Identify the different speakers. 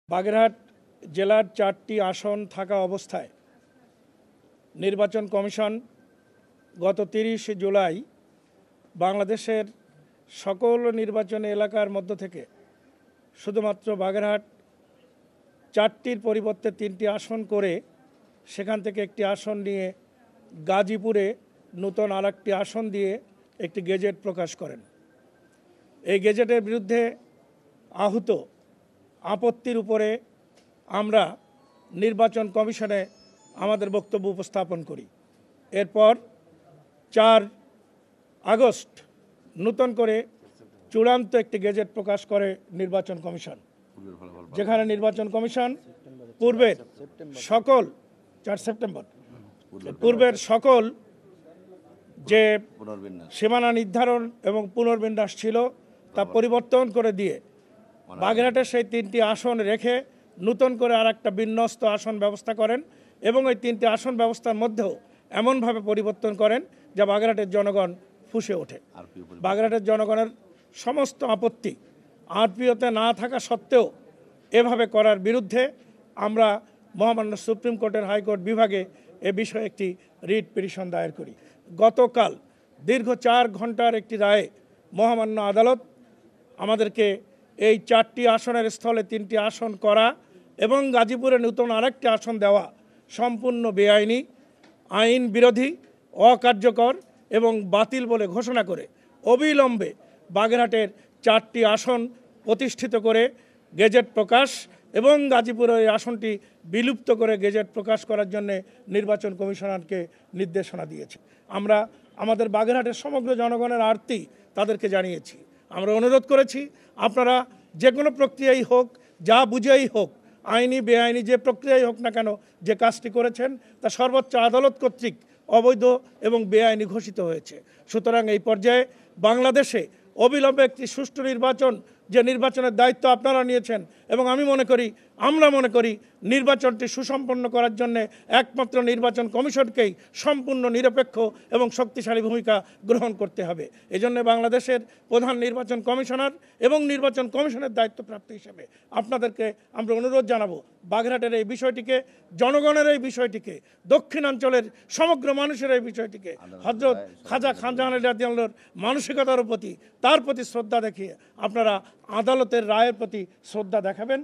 Speaker 1: বাগেরহাট জেলার 4টি আসন থাকা অবস্থায় নির্বাচন কমিশন গত 30 জুলাই বাংলাদেশের সকল নির্বাচনী এলাকার মধ্য থেকে শুধুমাত্র বাগেরহাট 4টির পরিবর্তে 3টি আসন করে সেখান থেকে একটি আসন নিয়ে গাজীপুরে নতুন আরেকটি আসন দিয়ে একটি গেজেট প্রকাশ করেন। এই গেজেটের বিরুদ্ধে আহত আপত্তির উপরে আমরা নির্বাচন কমিশনে আমাদের বক্তব্য উপস্থাপন করি। এরপর 4 আগস্ট নতুন করে চূড়ান্ত একটি গেজেট প্রকাশ করে নির্বাচন কমিশন, যেখানে নির্বাচন কমিশন পূর্বের সকল 4 সেপ্টেম্বর পূর্বের সকল যে সীমানা নির্ধারণ এবং পুনর্বিন্যাস ছিল তা পরিবর্তন করে দিয়ে বাগেরহাটের সেই 3টি আসন রেখে নতুন করে আর একটা বিন্যস্ত আসন ব্যবস্থা করেন এবং ওই 3টি আসন ব্যবস্থার মধ্যেও এমনভাবে পরিবর্তন করেন যা বাগেরহাটের জনগণ ফুঁসে ওঠে। বাগেরহাটের জনগণের সমস্ত আপত্তি আরপিওতে না থাকা সত্ত্বেও এভাবে করার বিরুদ্ধে আমরা মহামান্য সুপ্রিম কোর্টের হাইকোর্ট বিভাগে এ বিষয়ে একটি রিট পিটিশন দায়ের করি। গতকাল দীর্ঘ 4 ঘন্টার একটি রায়ে মহামান্য আদালত আমাদেরকে এই 4টি আসনের স্থলে 3টি আসন করা এবং গাজীপুরে নতুন আরেকটি আসন দেওয়া সম্পূর্ণ বেআইনি, আইন বিরোধী, অকার্যকর এবং বাতিল বলে ঘোষণা করে অবিলম্বে বাগেরহাটের 4টি আসন প্রতিষ্ঠিত করে গেজেট প্রকাশ এবং গাজীপুরের এই আসনটি বিলুপ্ত করে গেজেট প্রকাশ করার জন্য নির্বাচন কমিশনারকে নির্দেশনা দিয়েছে। আমরা আমাদের বাগেরহাটের সমগ্র জনগণের আর্তি তাদেরকে জানিয়েছি। আমরা অনুরোধ করেছি, আপনারা যে কোনো প্রক্রিয়াই হোক, যা বুঝেই হোক, আইনি বেআইনি যে প্রক্রিয়াই হোক না কেন, যে কাজটি করেছেন তা সর্বোচ্চ আদালত কর্তৃক অবৈধ এবং বেআইনি ঘোষিত হয়েছে। সুতরাং এই পর্যায়ে বাংলাদেশে অবিলম্বে একটি সুষ্ঠু নির্বাচন, যে নির্বাচনের দায়িত্ব আপনারা নিয়েছেন এবং আমরা মনে করি নির্বাচনটি সুসম্পন্ন করার জন্য একমাত্র নির্বাচন কমিশনকেই সম্পূর্ণ নিরপেক্ষ এবং শক্তিশালী ভূমিকা গ্রহণ করতে হবে। এজন্য বাংলাদেশের প্রধান নির্বাচন কমিশনার এবং নির্বাচন কমিশনের দায়িত্বপ্রাপ্ত হিসেবে আপনাদেরকে আমরা অনুরোধ জানাবো, বাগেরহাটের এই বিষয়টিকে, জনগণের এই বিষয়টিকে, দক্ষিণাঞ্চলের সমগ্র মানুষের এই বিষয়টিকে হযরত খাজা খানজাহান রাদিয়াল্লাহর মানসিকতার প্রতি, তার প্রতি শ্রদ্ধা দেখিয়ে আপনারা আদালতের রায়ের প্রতি শ্রদ্ধা দেখাবেন।